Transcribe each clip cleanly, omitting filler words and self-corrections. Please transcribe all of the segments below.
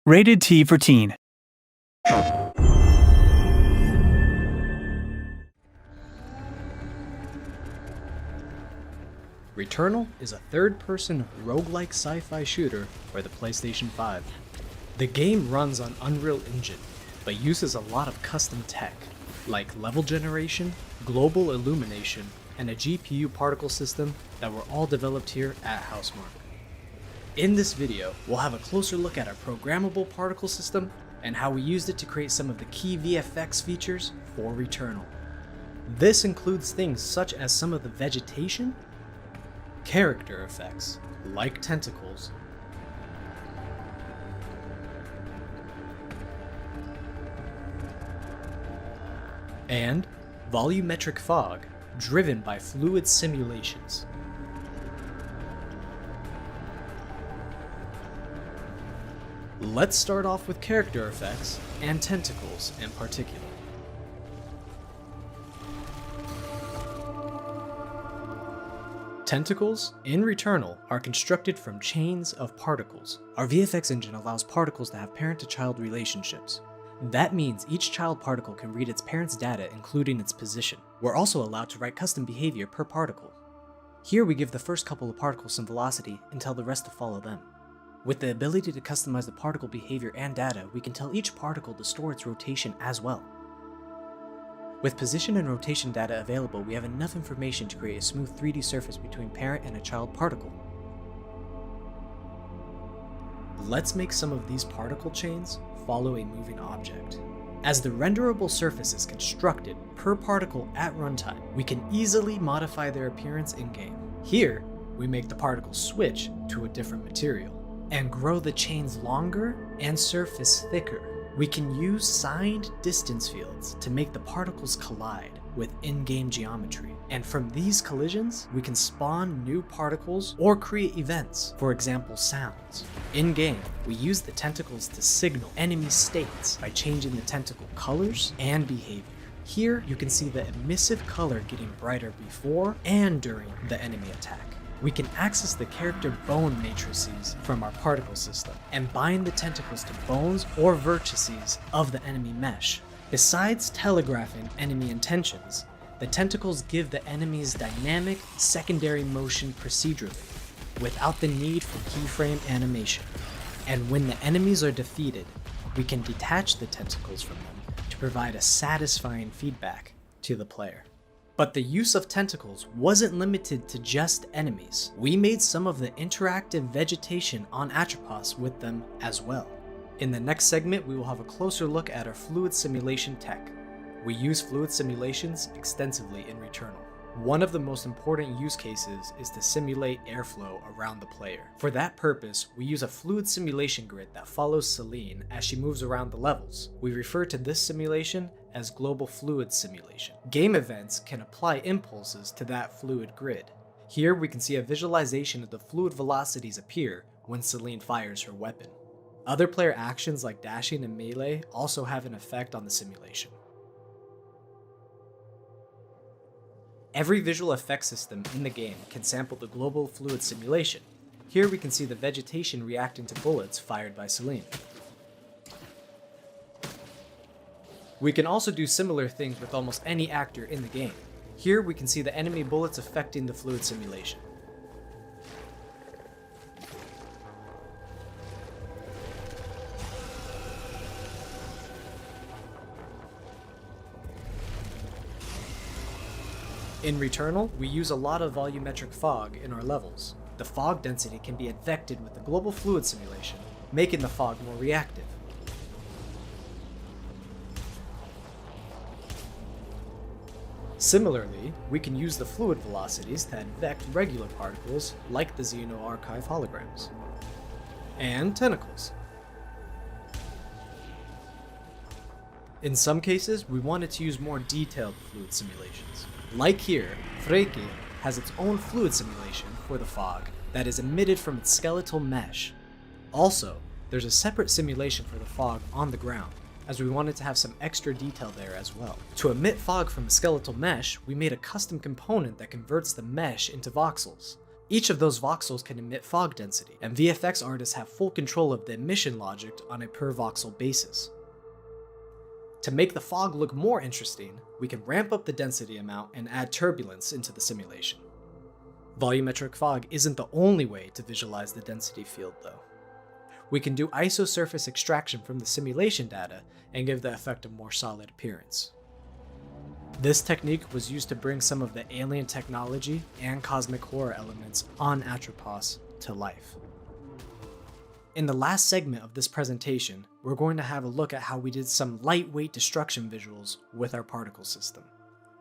Rated T for Teen. Returnal is a third-person roguelike sci-fi shooter for the PlayStation 5. The game runs on Unreal Engine, but uses a lot of custom tech, like level generation, global illumination, and a GPU particle system that were all developed here at Housemarque. In this video, we'll have a closer look at our programmable particle system and how we used it to create some of the key VFX features for Returnal. This includes things such as some of the vegetation, character effects, like tentacles, and volumetric fog driven by fluid simulations. Let's start off with character effects and tentacles in particular. Tentacles in Returnal are constructed from chains of particles. Our VFX engine allows particles to have parent-to-child relationships. That means each child particle can read its parent's data, including its position. We're also allowed to write custom behavior per particle. Here we give the first couple of particles some velocity and tell the rest to follow them. With the ability to customize the particle behavior and data, we can tell each particle to store its rotation as well. With position and rotation data available, we have enough information to create a smooth 3D surface between parent and a child particle. Let's make some of these particle chains follow a moving object. As the renderable surface is constructed per particle at runtime, we can easily modify their appearance in-game. Here, we make the particles switch to a different material and grow the chains longer and surface thicker. We can use signed distance fields to make the particles collide with in-game geometry. And from these collisions, we can spawn new particles or create events, for example, sounds. In-game, we use the tentacles to signal enemy states by changing the tentacle colors and behavior. Here, you can see the emissive color getting brighter before and during the enemy attack. We can access the character bone matrices from our particle system and bind the tentacles to bones or vertices of the enemy mesh. Besides telegraphing enemy intentions, the tentacles give the enemies dynamic secondary motion procedurally, without the need for keyframe animation. And when the enemies are defeated, we can detach the tentacles from them to provide a satisfying feedback to the player. But the use of tentacles wasn't limited to just enemies. We made some of the interactive vegetation on Atropos with them as well. In the next segment, we will have a closer look at our fluid simulation tech. We use fluid simulations extensively in Returnal. One of the most important use cases is to simulate airflow around the player. For that purpose, we use a fluid simulation grid that follows Celine as she moves around the levels. We refer to this simulation as global fluid simulation. Game events can apply impulses to that fluid grid. Here we can see a visualization of the fluid velocities appear when Celine fires her weapon. Other player actions like dashing and melee also have an effect on the simulation. Every visual effects system in the game can sample the global fluid simulation. Here we can see the vegetation reacting to bullets fired by Celine. We can also do similar things with almost any actor in the game. Here we can see the enemy bullets affecting the fluid simulation. In Returnal, we use a lot of volumetric fog in our levels. The fog density can be affected with the global fluid simulation, making the fog more reactive. Similarly, we can use the fluid velocities to advect regular particles like the Xeno Archive holograms. And tentacles. In some cases, we wanted to use more detailed fluid simulations. Like here, Freke has its own fluid simulation for the fog that is emitted from its skeletal mesh. Also, there's a separate simulation for the fog on the ground, as we wanted to have some extra detail there as well. To emit fog from a skeletal mesh, we made a custom component that converts the mesh into voxels. Each of those voxels can emit fog density, and VFX artists have full control of the emission logic on a per voxel basis. To make the fog look more interesting, we can ramp up the density amount and add turbulence into the simulation. Volumetric fog isn't the only way to visualize the density field though. We can do isosurface extraction from the simulation data and give the effect a more solid appearance. This technique was used to bring some of the alien technology and cosmic horror elements on Atropos to life. In the last segment of this presentation, we're going to have a look at how we did some lightweight destruction visuals with our particle system.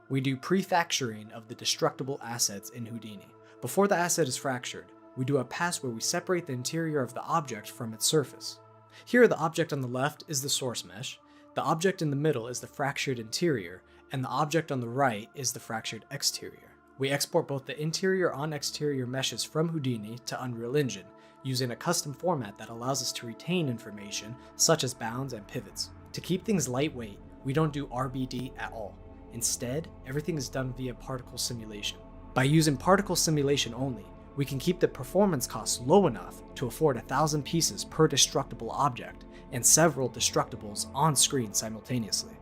We do prefactoring of the destructible assets in Houdini. Before the asset is fractured, we do a pass where we separate the interior of the object from its surface. Here, the object on the left is the source mesh, the object in the middle is the fractured interior, and the object on the right is the fractured exterior. We export both the interior on exterior meshes from Houdini to Unreal Engine, using a custom format that allows us to retain information such as bounds and pivots. To keep things lightweight, we don't do RBD at all. Instead, everything is done via particle simulation. By using particle simulation only, we can keep the performance costs low enough to afford 1,000 pieces per destructible object and several destructibles on screen simultaneously.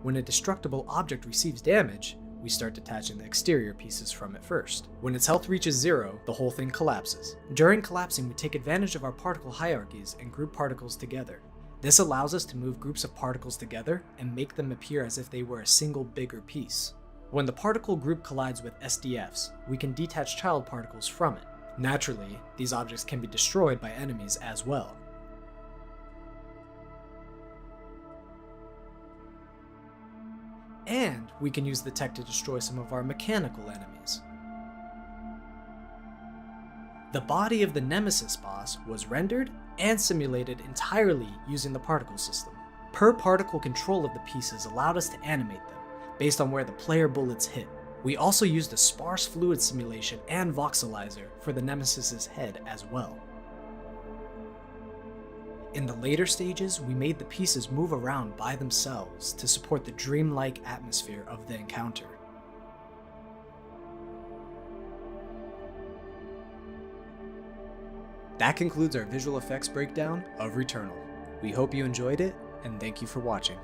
When a destructible object receives damage, we start detaching the exterior pieces from it first. When its health reaches 0, the whole thing collapses. During collapsing, we take advantage of our particle hierarchies and group particles together. This allows us to move groups of particles together and make them appear as if they were a single bigger piece. When the particle group collides with SDFs, we can detach child particles from it. Naturally, these objects can be destroyed by enemies as well. And we can use the tech to destroy some of our mechanical enemies. The body of the Nemesis boss was rendered and simulated entirely using the particle system. Per particle control of the pieces allowed us to animate them based on where the player bullets hit. We also used a sparse fluid simulation and voxelizer for the Nemesis's head as well. In the later stages, we made the pieces move around by themselves to support the dreamlike atmosphere of the encounter. That concludes our visual effects breakdown of Returnal. We hope you enjoyed it, and thank you for watching.